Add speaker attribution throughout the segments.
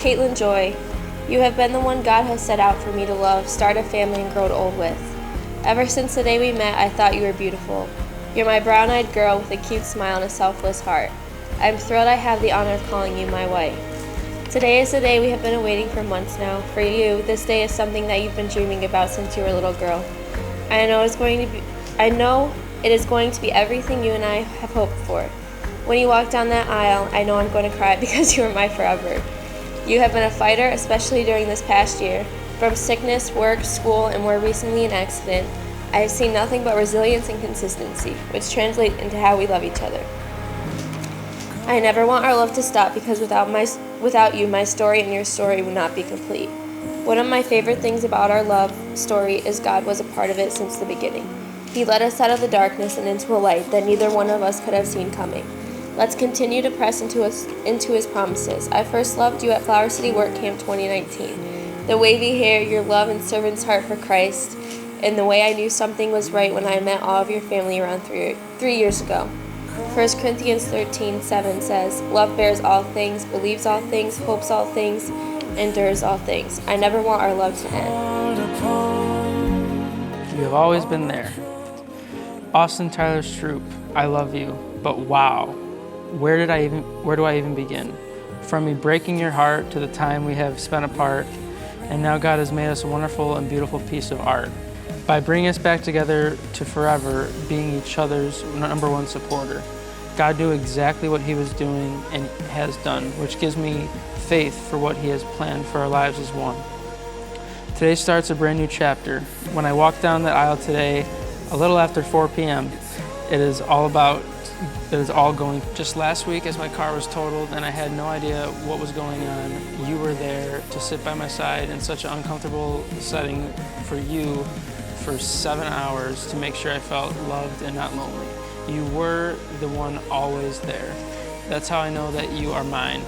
Speaker 1: Kaitlyn Joy, you have been the one God has set out for me to love, start a family, and grow old with. Ever since the day we met, I thought you were beautiful. You're my brown-eyed girl with a cute smile and a selfless heart. I'm thrilled I have the honor of calling you my wife. Today is the day we have been awaiting for months now. For you, this day is something that you've been dreaming about since you were a little girl. I know it is going to be everything you and I have hoped for. When you walk down that aisle, I know I'm going to cry because you are my forever. You have been a fighter, especially during this past year. From sickness, work, school, and more recently an accident, I have seen nothing but resilience and consistency, which translate into how we love each other. I never want our love to stop because without you, my story and your story would not be complete. One of my favorite things about our love story is God was a part of it since the beginning. He led us out of the darkness and into a light that neither one of us could have seen coming. Let's continue to press into His promises. I first loved you at Flower City Work Camp 2019. The wavy hair, your love and servant's heart for Christ, and the way I knew something was right when I met all of your family around 3 years ago. 1 Corinthians 13:7 says, "Love bears all things, believes all things, hopes all things, endures all things." I never want our love to end.
Speaker 2: You have always been there. Austin Tyler Stroop, I love you, but wow. Where do I even begin? From me breaking your heart to the time we have spent apart, and now God has made us a wonderful and beautiful piece of art. By bringing us back together to forever, being each other's #1 supporter. God knew exactly what He was doing and has done, which gives me faith for what He has planned for our lives as one. Today starts a brand new chapter. When I walked down that aisle today, a little after 4 p.m., it is all going. Just last week as my car was totaled and I had no idea what was going on, you were there to sit by my side in such an uncomfortable setting for you for 7 hours to make sure I felt loved and not lonely. You were the one always there. That's how I know that you are mine.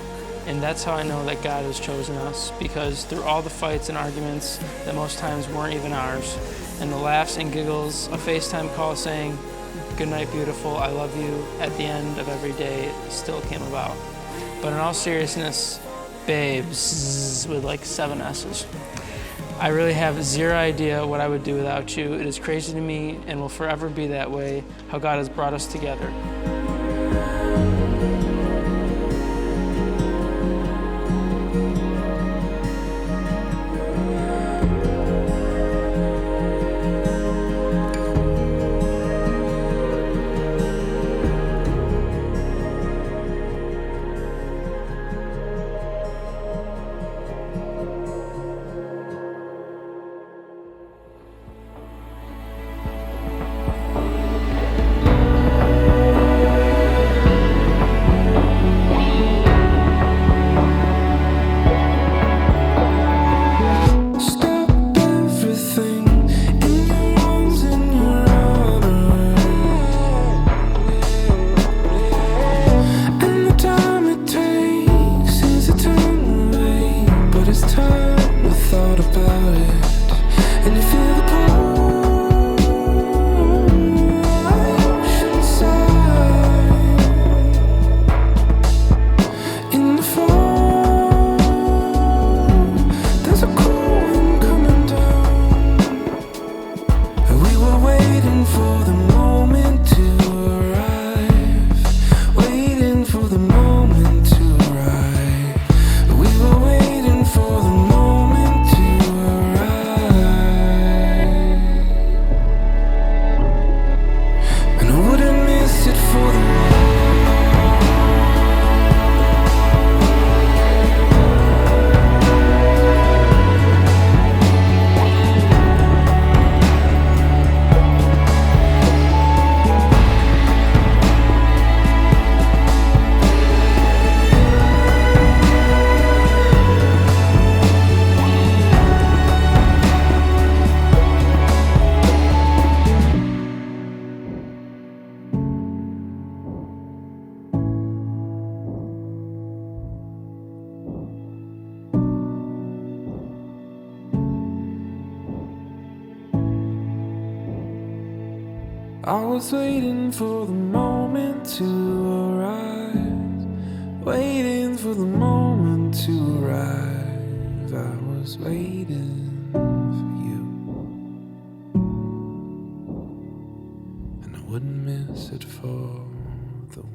Speaker 2: And that's how I know that God has chosen us, because through all the fights and arguments that most times weren't even ours, and the laughs and giggles, a FaceTime call saying, "Good night, beautiful, I love you," at the end of every day still came about. But in all seriousness, babes, with like 7 S's. I really have zero idea what I would do without you. It is crazy to me and will forever be that way, how God has brought us together.
Speaker 3: I was waiting for the moment to arise, waiting for the moment to arrive. I was waiting for you, and I wouldn't miss it for the world.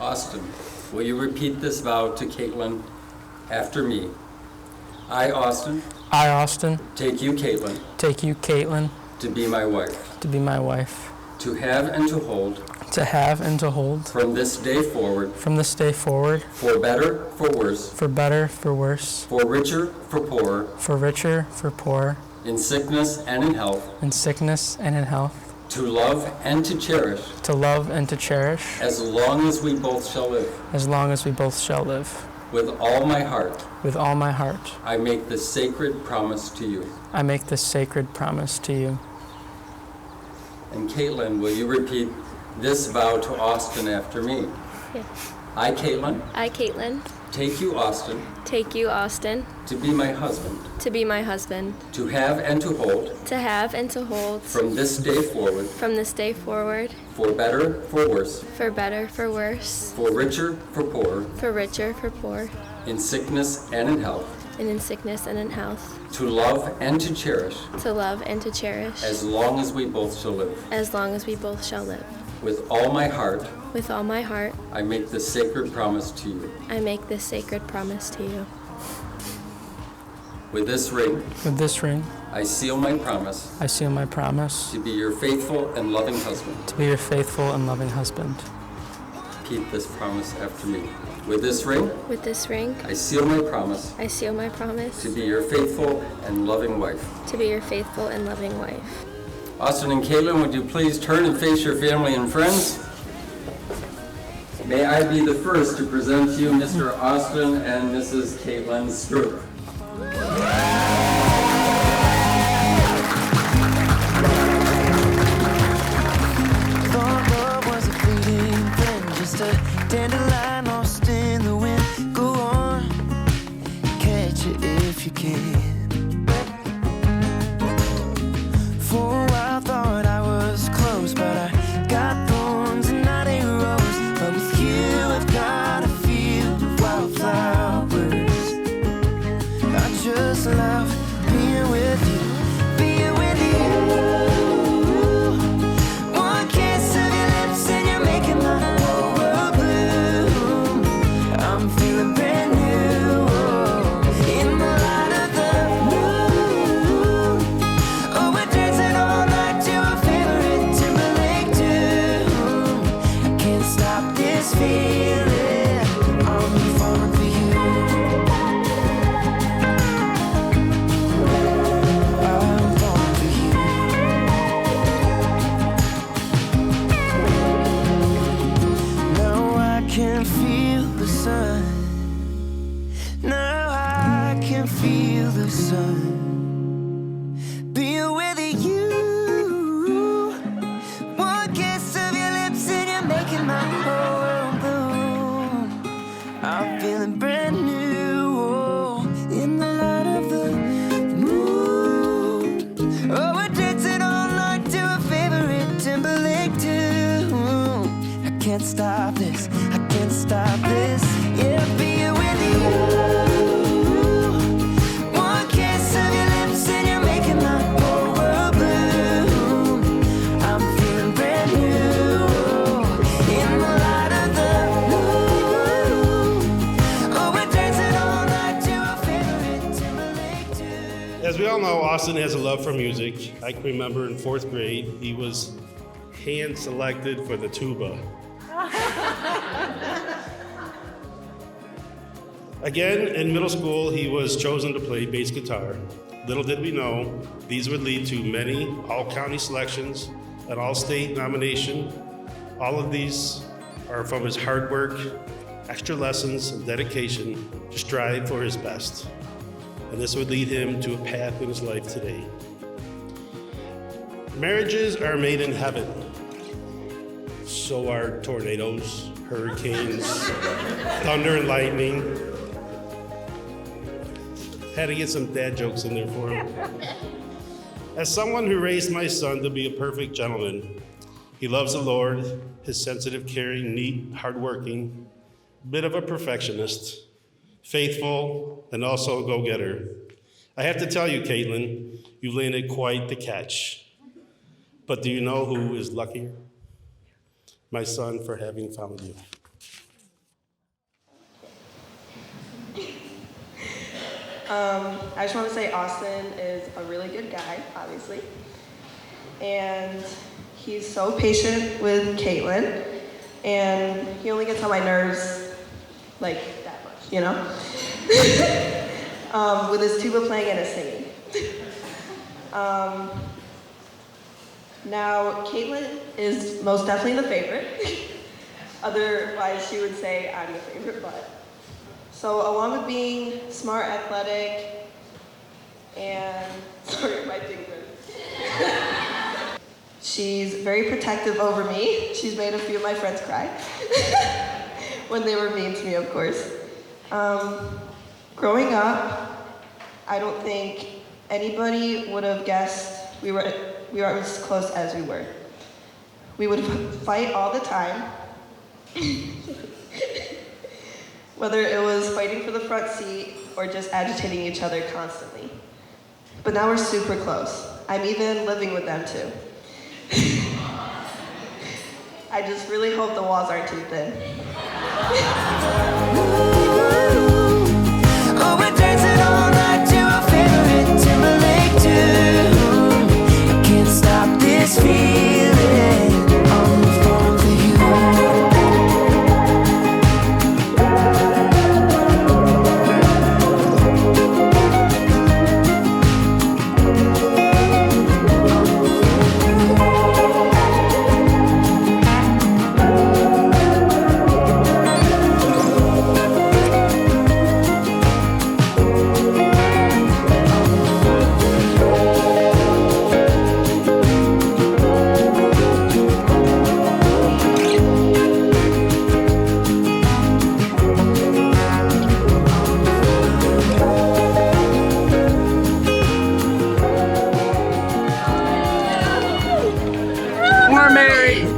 Speaker 4: Austin, will you repeat this vow to Kaitlyn after me? I, Austin, take you, Kaitlyn, to be my wife, to have and to hold, from this day forward, for better, for worse, for richer, for poorer, in sickness and in health, to love and to cherish, as long as we both shall live. With all my heart, I make this sacred promise to you. And Kaitlyn, will you repeat this vow to Austin after me?
Speaker 1: Yeah.
Speaker 4: I, Kaitlyn,
Speaker 1: take you, Austin,
Speaker 4: to be my husband, to have and to hold, from this day forward, for better, for worse, for richer, for poorer, in sickness and in health, to love and to cherish, as long as we both shall live. With all my heart, I make this sacred promise to you. With this ring, I seal my promise to be your faithful and loving husband. Repeat this promise after me. With this ring, I seal my promise to be your faithful and loving wife. Austin and Kaitlyn, would you please turn and face your family and friends? May I be the first to present to you Mr. Austin and Mrs. Kaitlyn Stroop.
Speaker 3: Thought love was a fleeting thing, just a dandelion lost in the wind. Go on, catch it if you can. For a while thought I was close, but I got thorns and not a rose. But with you I've got a field of wildflowers. I just love being with you, being with you. One kiss of your lips and you're making my whole world bloom. I'm feeling brand new, in the light of the moon. Oh, we're dancing all night to our favorite Timberlake tune. I can't stop this feeling, I'm falling for you. I'm falling for you. Now I can feel the sun. Now I can feel the sun. Being with you. One kiss of your lips and you're making my whole world bloom. I'm feeling brand new, in the light
Speaker 5: As we all know, Austin has a love for music. I can remember in 4th grade, he was hand-selected for the tuba. Again, in middle school, he was chosen to play bass guitar. Little did we know, these would lead to many all-county selections, an all-state nomination. All of these are from his hard work, extra lessons, and dedication to strive for his best. And this would lead him to a path in his life today. Marriages are made in heaven. So are tornadoes, hurricanes, thunder and lightning. Had to get some dad jokes in there for him. As someone who raised my son to be a perfect gentleman, he loves the Lord, is sensitive, caring, neat, hardworking, bit of a perfectionist, faithful, and also a go-getter. I have to tell you, Kaitlyn, you landed quite the catch. But do you know who is luckier? My son, for having found you.
Speaker 6: I just want to say Austin is a really good guy, obviously. And he's so patient with Kaitlyn. And he only gets on my nerves like that much, you know? With his tuba playing and his singing. Now, Kaitlyn is most definitely the favorite. Otherwise, she would say I'm the favorite, but. So along with being smart, athletic, and, sorry, my finger. She's very protective over me. She's made a few of my friends cry. When they were mean to me, of course. Growing up, I don't think anybody would have guessed we were as close as we were. We would fight all the time. Whether it was fighting for the front seat or just agitating each other constantly. But now we're super close. I'm even living with them too. I just really hope the walls aren't too thin.
Speaker 3: Oh, we're dancing all night to our favorite Timberlake tune. I can't stop this feeling. I'm falling for you.
Speaker 2: We're married.